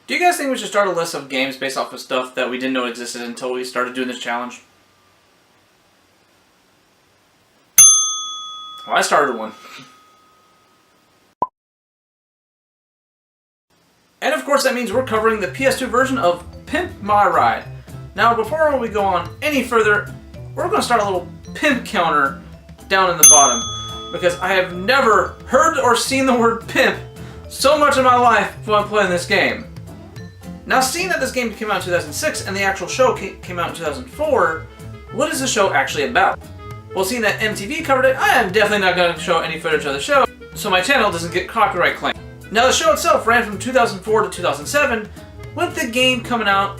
Do you guys think we should start a list of games based off of stuff that we didn't know existed until we started doing this challenge? Well, I started one. And of course that means we're covering the PS2 version of Pimp My Ride. Now before we go on any further, we're going to start a little pimp counter down in the bottom. Because I have never heard or seen the word pimp so much in my life while playing this game. Now seeing that this game came out in 2006 and the actual show came out in 2004, what is the show actually about? Well, seeing that MTV covered it, I am definitely not going to show any footage of the show, so my channel doesn't get copyright claim. Now the show itself ran from 2004 to 2007, with the game coming out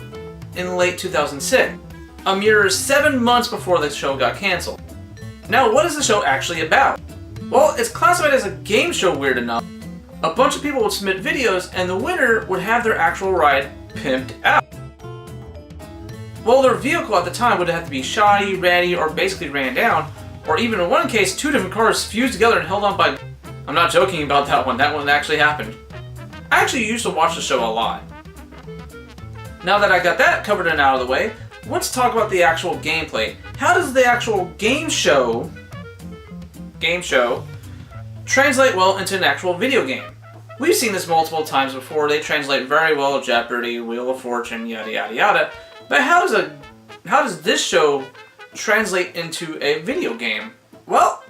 in late 2006, a mere 7 months before the show got canceled. Now what is the show actually about? Well, it's classified as a game show, weird enough. A bunch of people would submit videos and the winner would have their actual ride pimped out. Well, their vehicle at the time would have to be shoddy, ratty, or basically ran down, or even in one case, 2 different cars fused together and held on by... I'm not joking about that one actually happened. I actually used to watch the show a lot. Now that I got that covered and out of the way, let's talk about the actual gameplay. How does the actual game show translate well into an actual video game? We've seen this multiple times before. They translate very well: Jeopardy, Wheel of Fortune, yada yada yada. But how does this show translate into a video game? Well,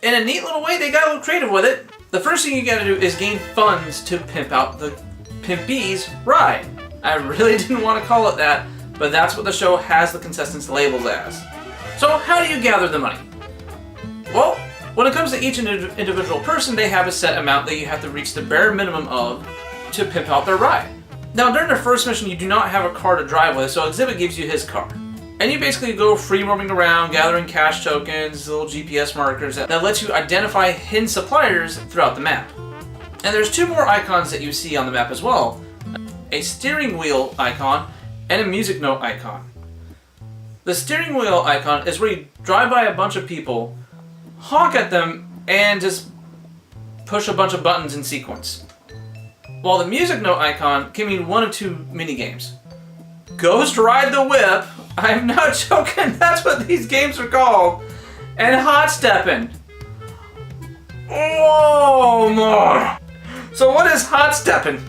in a neat little way, they got a little creative with it. The first thing you gotta do is gain funds to pimp out the Pimpy's ride. I really didn't want to call it that, but that's what the show has the contestants labeled as. So how do you gather the money? Well, when it comes to each individual person, they have a set amount that you have to reach the bare minimum of to pimp out their ride. Now during the first mission, you do not have a car to drive with, so Exhibit gives you his car. And you basically go free roaming around, gathering cash tokens, little GPS markers that lets you identify hidden suppliers throughout the map. And there's 2 more icons that you see on the map as well. A steering wheel icon and a music note icon. The steering wheel icon is where you drive by a bunch of people, honk at them, and just push a bunch of buttons in sequence. While the music note icon can mean one of 2 minigames. Ghost Ride the Whip, I'm not joking, that's what these games are called, and Hot Steppin'. Oh my! So what is Hot Steppin'?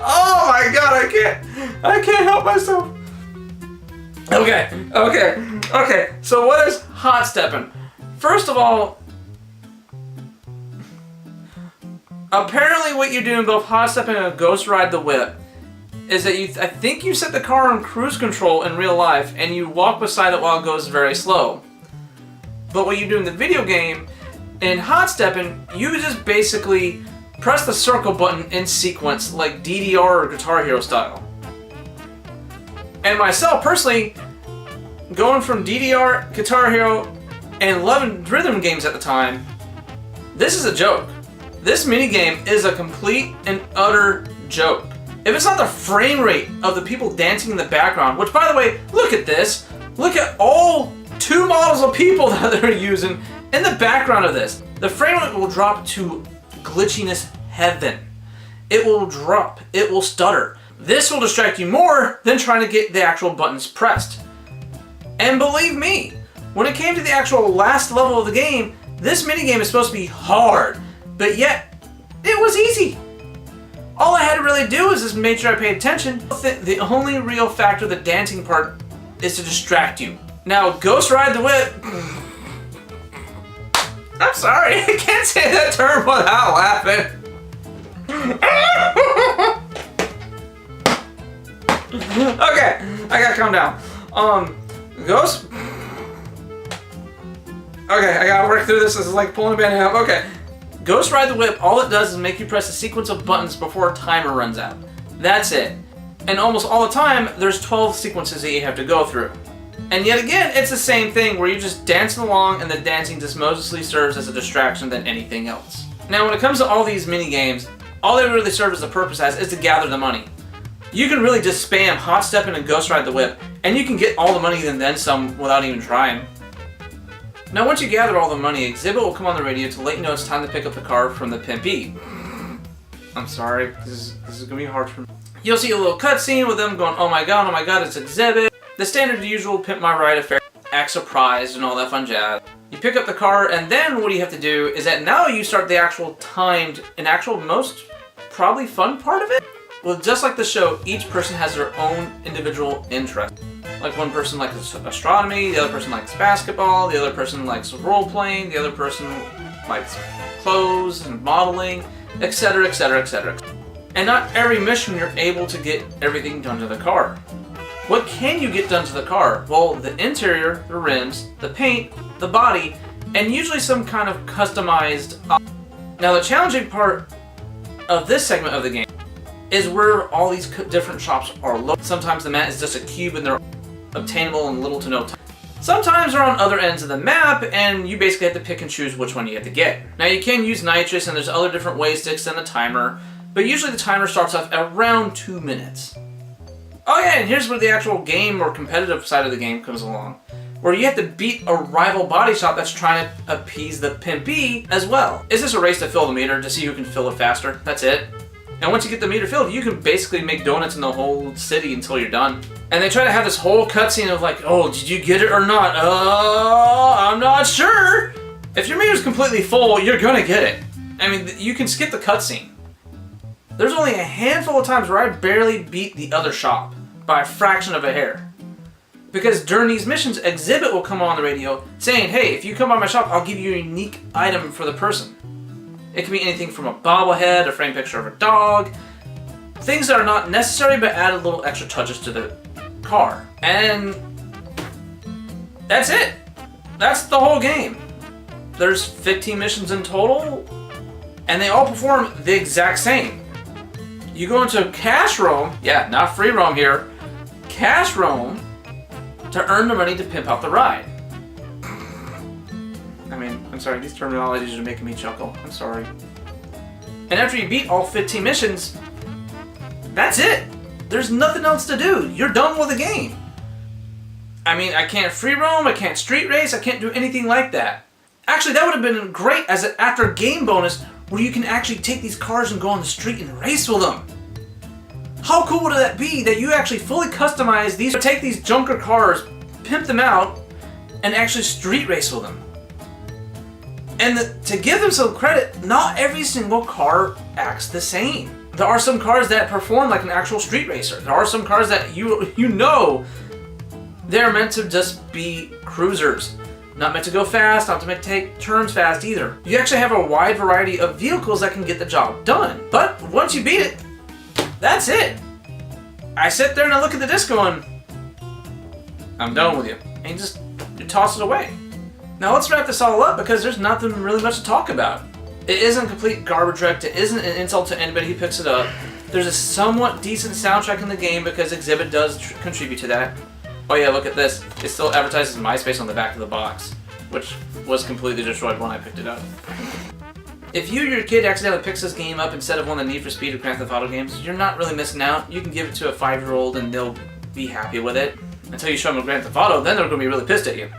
Oh my god, I can't help myself. Okay, so what is Hot Steppin'? First of all, apparently what you do in both Hot Steppin' and Ghost Ride the Whip is that I think you set the car on cruise control in real life and you walk beside it while it goes very slow. But what you do in the video game, in Hot Steppin', you just basically press the circle button in sequence like DDR or Guitar Hero style. And myself, personally, going from DDR, Guitar Hero, and loving rhythm games at the time, this is a joke. This minigame is a complete and utter joke. If it's not the frame rate of the people dancing in the background, which by the way, look at this. Look at all 2 models of people that they're using in the background of this. The frame rate will drop to glitchiness heaven. It will drop. It will stutter. This will distract you more than trying to get the actual buttons pressed. And believe me, when it came to the actual last level of the game, this minigame is supposed to be hard, but yet it was easy. All I had to really do is just make sure I paid attention. The only real factor, the dancing part, is to distract you. Now, Ghost Ride the Whip. I'm sorry, I can't say that term without laughing. Okay, I gotta calm down. Ghost. Okay, I gotta work through this. This is like pulling a band-aid off. Okay. Ghost Ride the Whip, all it does is make you press a sequence of buttons before a timer runs out. That's it. And almost all the time, there's 12 sequences that you have to go through. And yet again, it's the same thing where you're just dancing along and the dancing just mostly serves as a distraction than anything else. Now when it comes to all these mini games, all they really serve as a purpose as is to gather the money. You can really just spam Hot Steppin' and Ghost Ride the Whip, and you can get all the money and then some without even trying. Now once you gather all the money, Exhibit will come on the radio to let you know it's time to pick up the car from the Pimpy. I'm sorry, this is gonna be hard for me. You'll see a little cutscene with them going, oh my god, it's Exhibit. The standard usual Pimp My Ride affair, act surprised and all that fun jazz. You pick up the car, and then what you have to do is that now you start the actual timed and actual most probably fun part of it. Well, just like the show, each person has their own individual interest. Like one person likes astronomy, the other person likes basketball, the other person likes role-playing, the other person likes clothes and modeling, etc, etc, etc. And not every mission you're able to get everything done to the car. What can you get done to the car? Well, the interior, the rims, the paint, the body, and usually some kind of customized Now the challenging part of this segment of the game is where all these different shops are located. Sometimes the map is just a cube and they're obtainable in little to no time. Sometimes they're on other ends of the map and you basically have to pick and choose which one you have to get. Now you can use nitrous and there's other different ways to extend the timer, but usually the timer starts off at around 2 minutes. Oh yeah, and here's where the actual game or competitive side of the game comes along, where you have to beat a rival body shop that's trying to appease the pimpy as well. It's just a race to fill the meter to see who can fill it faster. That's it. And once you get the meter filled, you can basically make donuts in the whole city until you're done. And they try to have this whole cutscene of like, oh, did you get it or not? I'm not sure. If your meter's completely full, you're gonna get it. I mean, you can skip the cutscene. There's only a handful of times where I barely beat the other shop by a fraction of a hair. Because during these missions, Exhibit will come on the radio saying, hey, if you come by my shop, I'll give you a unique item for the person. It can be anything from a bobblehead, a framed picture of a dog, things that are not necessary but add a little extra touches to the car. And that's it. That's the whole game. There's 15 missions in total, and they all perform the exact same. You go into cash roam, yeah, not free roam here, cash roam to earn the money to pimp out the ride. I mean, I'm sorry, these terminologies are making me chuckle. I'm sorry. And after you beat all 15 missions, that's it. There's nothing else to do. You're done with the game. I mean, I can't free roam, I can't street race, I can't do anything like that. Actually, that would have been great as an after game bonus where you can actually take these cars and go on the street and race with them. How cool would that be that you actually fully customize these, take these junker cars, pimp them out, and actually street race with them? And to give them some credit, not every single car acts the same. There are some cars that perform like an actual street racer. There are some cars that you know they're meant to just be cruisers. Not meant to go fast, not meant to take turns fast either. You actually have a wide variety of vehicles that can get the job done. But once you beat it, that's it. I sit there and I look at the disc going, I'm done with you. And you toss it away. Now let's wrap this all up because there's nothing really much to talk about. It isn't complete garbage wreck. It isn't an insult to anybody who picks it up. There's a somewhat decent soundtrack in the game because Exhibit does contribute to that. Oh yeah, look at this. It still advertises MySpace on the back of the box, which was completely destroyed when I picked it up. If you or your kid accidentally picks this game up instead of one of the Need for Speed or Grand Theft Auto games, you're not really missing out. You can give it to a 5-year-old and they'll be happy with it. Until you show them a Grand Theft Auto, then they're going to be really pissed at you.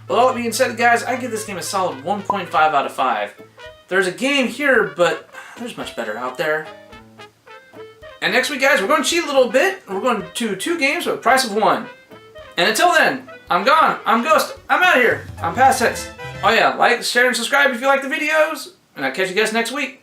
With all that being said, guys, I give this game a solid 1.5 out of 5. There's a game here, but there's much better out there. And next week, guys, we're going to cheat a little bit. We're going to 2 games for the price of 1. And until then, I'm gone. I'm Ghost. I'm out of here. I'm Past 6. Oh yeah, like, share, and subscribe if you like the videos. And I'll catch you guys next week.